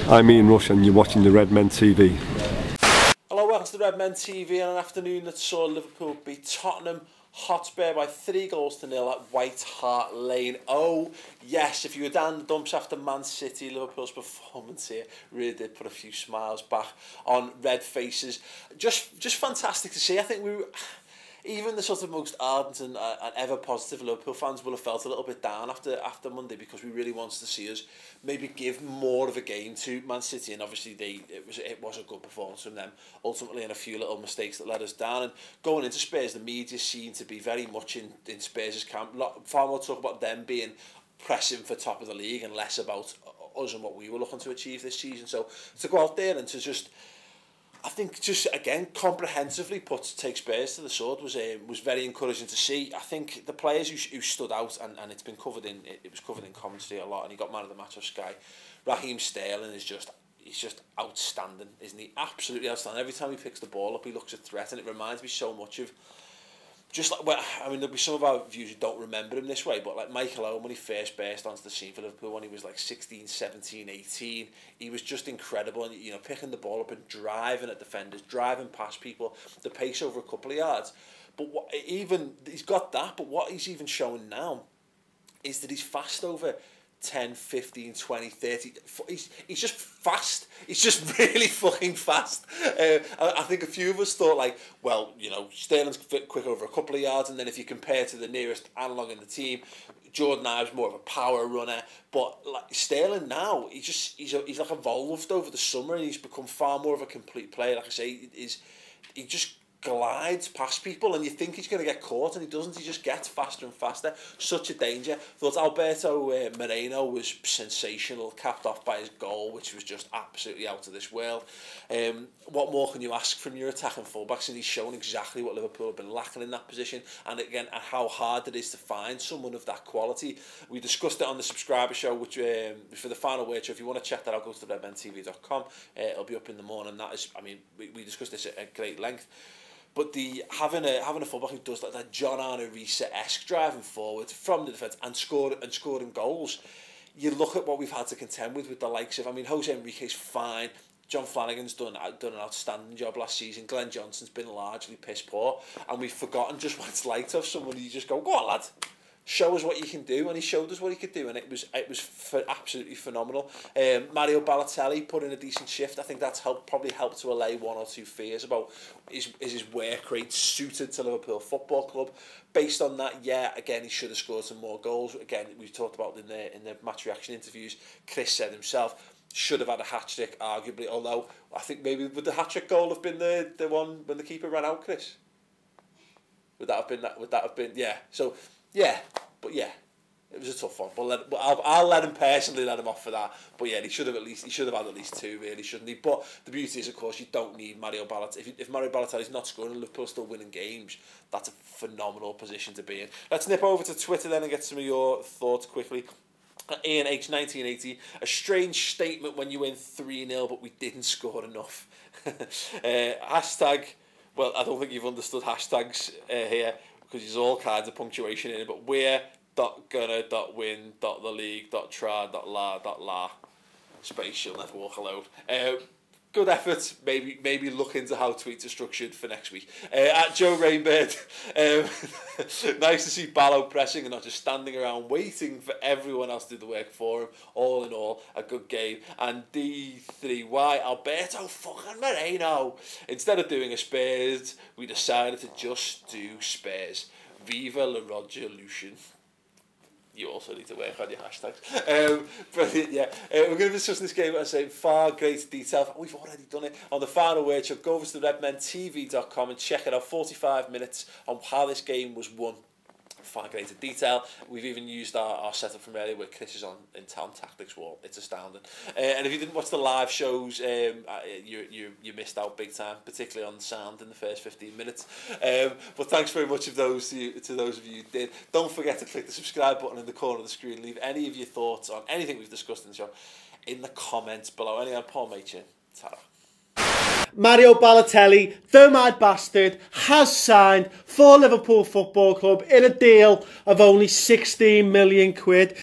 I'm Ian Rush and you're watching the Redmen TV. Hello, welcome to the Redmen TV on an afternoon that saw Liverpool beat Tottenham Hotspur by 3-0 at White Hart Lane. Oh yes, if you were down the dumps after Man City, Liverpool's performance here really did put a few smiles back on red faces. Just fantastic to see. I think even the sort of most ardent and ever positive Liverpool fans will have felt a little bit down after Monday, because we really wanted to see us maybe give more of a game to Man City, and obviously it was a good performance from them ultimately, and a few little mistakes that let us down. And going into Spurs, the media seemed to be very much in Spurs' camp. Far more talk about them being pressing for top of the league and less about us and what we were looking to achieve this season. So to go out there and to just, I think, just again comprehensively take Spurs to the sword was very encouraging to see. I think the players who stood out, and it's been covered in commentary a lot, and he got man of the match of Sky. Raheem Sterling he's just outstanding, isn't he? Absolutely outstanding. Every time he picks the ball up, he looks a threat, and it reminds me so much of, just like, well, I mean, there'll be some of our viewers who don't remember him this way, but like Michael Owen, when he first burst onto the scene for Liverpool when he was like 16, 17, 18, he was just incredible, and you know, picking the ball up and driving at defenders, driving past people, the pace over a couple of yards. But he's got that, but what he's even showing now is that he's fast over 10, 15, 20, 30. He's just fast. He's just really fucking fast. I think a few of us thought, like, well, you know, Sterling's quick over a couple of yards, and then if you compare to the nearest analogue in the team, Jordan Ives more of a power runner. But like Sterling now, he's like evolved over the summer, and he's become far more of a complete player. Like I say, he just glides past people, and you think he's going to get caught, and he doesn't. He just gets faster and faster. Such a danger. Thought Alberto Moreno was sensational, capped off by his goal, which was just absolutely out of this world. What more can you ask from your attacking fullbacks? And he's shown exactly what Liverpool have been lacking in that position, and again, how hard it is to find someone of that quality. We discussed it on the subscriber show, which for the final word show. If you want to check that out, go to redmentv.com. It'll be up in the morning. That is, I mean, we discussed this at great length. But having a fullback who does that John Arne Riise-esque driving forward from the defence and scoring goals, you look at what we've had to contend with the likes of, I mean, Jose Enrique's fine, John Flanagan's done an outstanding job last season, Glenn Johnson's been largely piss poor, and we've forgotten just what it's like to have someone who you just go on lad, show us what you can do, and he showed us what he could do, and it was absolutely phenomenal. Mario Balotelli put in a decent shift. I think that's probably helped to allay one or two fears about is his work rate suited to Liverpool Football Club. Based on that, yeah, again, he should have scored some more goals. Again, we've talked about in the match reaction interviews, Chris said himself, should have had a hat-trick, arguably, although I think maybe would the hat-trick goal have been the one when the keeper ran out, Chris? Would that have been that? Would that have been, yeah. So, yeah, but yeah, it was a tough one. But I'll let him personally let him off for that. But yeah, he should have had at least two, really, shouldn't he? But the beauty is, of course, you don't need Mario Balotelli. If Mario Balotelli's not scoring and Liverpool still winning games, that's a phenomenal position to be in. Let's nip over to Twitter then and get some of your thoughts quickly. Ian H 1980, a strange statement when you win 3-0, but we didn't score enough. Hashtag, well, I don't think you've understood hashtags here, because there's all kinds of punctuation in it, but we're .gonna .win .the league .tra .la space, you'll never walk alone. Good effort. Maybe look into how tweets are structured for next week. At Joe Rainbird, nice to see Ballo pressing and not just standing around waiting for everyone else to do the work for him. All in all, a good game. And D3Y, Alberto fucking Moreno. Instead of doing a Spurs, we decided to just do Spurs. Viva la Revolution. You also need to work on your hashtags. Brilliant, yeah. We're going to discuss this game, as I say, in far greater detail. We've already done it on the final word. So go over to redmentv.com and check it out. 45 minutes on how this game was won. Far greater detail. We've even used our setup from earlier where Chris is on in Town Tactics Wall. It's astounding. And if you didn't watch the live shows, you missed out big time, particularly on the sound in the first 15 minutes. But thanks very much to those of you who did. Don't forget to click the subscribe button in the corner of the screen. Leave any of your thoughts on anything we've discussed in the show in the comments below. Anyway, Paul Machin. Ta-ra. Mario Balotelli, the mad bastard, has signed for Liverpool Football Club in a deal of only 16 million quid.